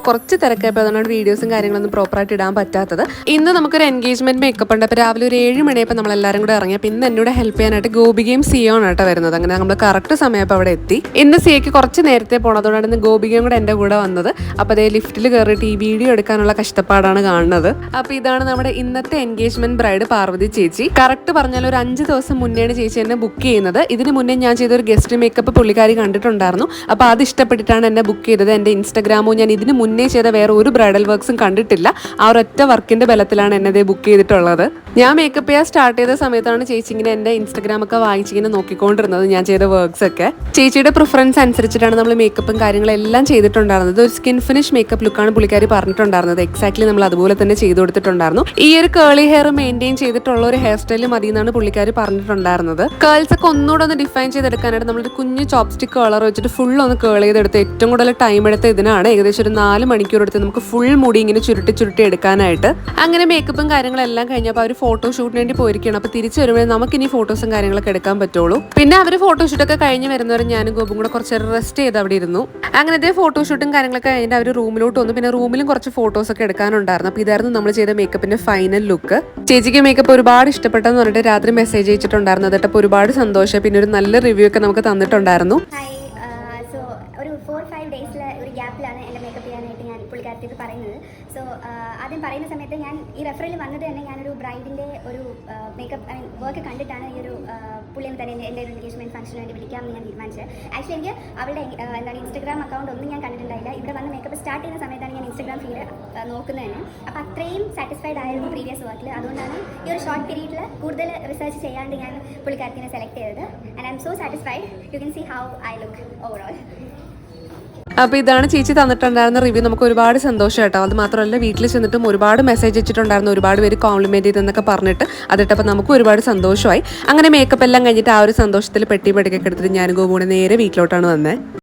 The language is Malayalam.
കുറച്ച് തിരക്കായപ്പോൾ അതുകൊണ്ട് വീഡിയോസും കാര്യങ്ങളൊന്നും പ്രോപ്പറായിട്ട് ഇടാൻ പറ്റാത്തത്. ഇന്ന് നമുക്കൊരു എൻഗേജ്മെന്റ് മേക്കപ്പ് ഉണ്ട്. അപ്പോൾ രാവിലെ ഒരു 7 മണിയപ്പോൾ നമ്മളെല്ലാവരും കൂടെ ഇറങ്ങി. അപ്പോൾ ഇന്ന് എന്നോട് ഹെൽപ്പ് ചെയ്യാനായിട്ട് ഗോപികയും സിയോണ് കേട്ടോ വരുന്നത്. അങ്ങനെ നമ്മൾ കറക്റ്റ് സമയപ്പോൾ അവിടെ എത്തി. ഇന്ന് സിയയ്ക്ക് കുറച്ച് നേരത്തെ പോണതുകൊണ്ടാണ് ഇന്ന് ഗോപികയും കൂടെ എൻ്റെ കൂടെ വന്നത്. അപ്പോൾ അതേ ലിഫ്റ്റിൽ കയറിയിട്ട് ഈ വീഡിയോ എടുക്കാനുള്ള കഷ്ടപ്പാടാണ് കാണുന്നത്. അപ്പോൾ ഇതാണ് നമ്മുടെ ഇന്നത്തെ എൻഗേജ്മെന്റ് ബ്രൈഡ് പാർവതി ചേച്ചി. കറക്റ്റ് പറഞ്ഞാൽ ഒരു 5 ദിവസം മുന്നെയാണ് ചേച്ചി എന്നെ ബുക്ക് ചെയ്യുന്നത്. ഇതിന് മുന്നേ ഞാൻ ചെയ്തൊരു ഗസ്റ്റ് മേക്കപ്പ് പുള്ളിക്കാരി കണ്ടിട്ടുണ്ടായിരുന്നു. അപ്പോൾ അത് ഇഷ്ടപ്പെട്ടിട്ടാണ് എന്നെ ബുക്ക് ചെയ്തത്. എൻ്റെ ഇൻസ്റ്റാഗ്രാമോ ഞാൻ ഇതിന് മുന്നേ ചെയ്ത വേറെ ഒരു ബ്രൈഡൽ വർക്ക്സും കണ്ടിട്ടില്ല. ആ ഒരൊറ്റ വർക്കിന്റെ ബലത്തിലാണ് എന്നെ ഇതേ ബുക്ക് ചെയ്തിട്ടുള്ളത്. ഞാൻ മേക്കപ്പ് ചെയ്യാൻ സ്റ്റാർട്ട് ചെയ്ത സമയത്താണ് ചേച്ചി ഇങ്ങനെ എൻ്റെ ഇൻസ്റ്റാഗ്രാമൊക്കെ വായിച്ചിങ്ങനെ നോക്കിക്കൊണ്ടിരുന്നത് ഞാൻ ചെയ്ത വർക്ക്സ് ഒക്കെ. ചേച്ചിയുടെ പ്രിഫറൻസ് അനുസരിച്ചിട്ടാണ് നമ്മൾ മേക്കപ്പും കാര്യങ്ങളെല്ലാം ചെയ്തിട്ടുണ്ടായിരുന്നത്. ഒരു സ്കിൻ ഫിനിഷ് മേക്കപ്പ് ലുക്കാണ് പുള്ളിക്കാരി പറഞ്ഞിട്ടുണ്ടായിരുന്നത്. എക്സാക്ട്ലി നമ്മൾ അതുപോലെ തന്നെ ചെയ്തു കൊടുത്തിട്ടുണ്ടായിരുന്നു. ഈ ഒരു കേളി ഹെയർ മെയിൻറ്റെയിൻ ചെയ്തിട്ടുള്ള ഒരു ഹെയർ സ്റ്റൈൽ മതി എന്നാണ് പുള്ളിക്കാരി പറഞ്ഞിട്ടുണ്ടായിരുന്നത്. കേൾസ് ഒക്കെ ഒന്നുകൂടെ ഒന്ന് ഡിഫൈൻ ചെയ്തെടുക്കാനായിട്ട് നമ്മളൊരു കുഞ്ഞു ചോപ്സ്റ്റിക് കളർ വെച്ചിട്ട് ഫുൾ ഒന്ന് കേൾ ചെയ്തെടുത്ത് ഏറ്റവും കൂടുതൽ ടൈം എടുത്ത ഇതിനാണ്. ഏകദേശം ഒരു 4 മണിക്കൂർ എടുത്ത് നമുക്ക് ഫുൾ മുടി ഇങ്ങനെ ചുരുട്ടി എടുക്കാനായിട്ട്. അങ്ങനെ മേക്കപ്പും കാര്യങ്ങളെല്ലാം കഴിഞ്ഞപ്പോൾ അവർ ഫോട്ടോഷൂട്ടിന് വേണ്ടി പോയിരിക്കണം. അപ്പോൾ തിരിച്ചു വരുമ്പോൾ നമുക്കിനി ഫോട്ടോസും കാര്യങ്ങളൊക്കെ എടുക്കാൻ പറ്റുള്ളൂ. പിന്നെ അവർ ഫോട്ടോഷൂട്ടൊക്കെ കഴിഞ്ഞ് വരുന്നവരെ ഞാനും ഗോപും കൂടെ കുറച്ച് റെസ്റ്റ് ചെയ്ത് അവിടെ ഇരുന്നു. അങ്ങനത്തെ ഫോട്ടോഷൂട്ടും കാര്യങ്ങളൊക്കെ കഴിഞ്ഞിട്ട് അവർ റൂമിലോട്ട് വന്നു. പിന്നെ റൂമിലും കുറച്ച് ഫോട്ടോസൊക്കെ എടുക്കാനുണ്ടായിരുന്നു. അപ്പോൾ ഇതായിരുന്നു നമ്മൾ ചെയ്ത മേക്കപ്പിന്റെ ഫൈനൽ ലുക്ക്. ചേച്ചിക്ക് മേക്കപ്പ് ഒരുപാട് ഇഷ്ടപ്പെട്ടെന്ന് പറഞ്ഞിട്ട് രാത്രി മെസ്സേജ് അയച്ചിട്ടുണ്ടായിരുന്നു. അതിട്ട് അപ്പോൾ ഒരുപാട് സന്തോഷം. പിന്നെ ഒരു നല്ല റിവ്യൂ ഒക്കെ നമുക്ക് തന്നിട്ടുണ്ടായിരുന്നു. ഒരു 4-5 ഡേയ്സിലെ ഒരു ഗ്യാപ്പിലാണ് എൻ്റെ മേക്കപ്പ് ചെയ്യാനായിട്ട് ഞാൻ പുള്ളിക്കാരത്തേക്ക് പറയുന്നത്. സോ ആദ്യം പറയുന്ന സമയത്ത് ഞാൻ ഈ റെഫറിൽ വന്നത് തന്നെ ഞാനൊരു ബ്രൈഡിൻ്റെ ഒരു മേക്കപ്പ് വർക്ക് കണ്ടിട്ടാണ് ഈ ഒരു പുള്ളിയെ തന്നെ എൻ്റെ ഒരു എൻഗേജ്മെൻറ്റ് ഫംഗ്ഷന് വേണ്ടി വിളിക്കാമെന്ന് ഞാൻ തീരുമാനിച്ചത്. ആക്ച്വലി എനിക്ക് അവളുടെ എന്താണ് ഇൻസ്റ്റാഗ്രാം അക്കൗണ്ട് ഒന്നും ഞാൻ കണ്ടിട്ടുണ്ടായില്ല. ഇവിടെ വന്ന് മേക്കപ്പ് സ്റ്റാർട്ട് ചെയ്യുന്ന സമയത്താണ് ഞാൻ ഇൻസ്റ്റാഗ്രാം ഫീഡ് നോക്കുന്നത് തന്നെ. അപ്പോൾ അത്രയും സാറ്റിസ്ഫൈഡ് ആയിരുന്നു പ്രീവിയസ് വർക്കിൽ. അതുകൊണ്ടാണ് ഈ ഒരു ഷോർട്ട് പീരീഡിൽ കൂടുതൽ റിസർച്ച് ചെയ്യാണ്ട് ഞാൻ പുള്ളിക്കാരത്തിനെ സെലക്ട് ചെയ്തത്. And I am so satisfied. You can see how I look overall. അപ്പോൾ ഇതാണ് ചേച്ചി തന്നിട്ടുണ്ടായിരുന്ന റിവ്യൂ. നമുക്ക് ഒരുപാട് സന്തോഷം കേട്ടോ. അത് മാത്രമല്ല വീട്ടിൽ ചെന്നിട്ടും ഒരുപാട് മെസ്സേജ് വെച്ചിട്ടുണ്ടായിരുന്നു. ഒരുപാട് പേര് കോംപ്ലിമെന്റ് ചെയ്തെന്നൊക്കെ പറഞ്ഞിട്ട് അതിട്ടപ്പോൾ നമുക്ക് ഒരുപാട് സന്തോഷമായി. അങ്ങനെ മേക്കപ്പ് എല്ലാം കഴിഞ്ഞിട്ട് ആ ഒരു സന്തോഷത്തിൽ പെട്ടി പെട്ടിക്കൊക്കെ എടുത്തിട്ട് ഞാൻ ഗോപൂടെ നേരെ വീട്ടിലോട്ടാണ് വന്നത്.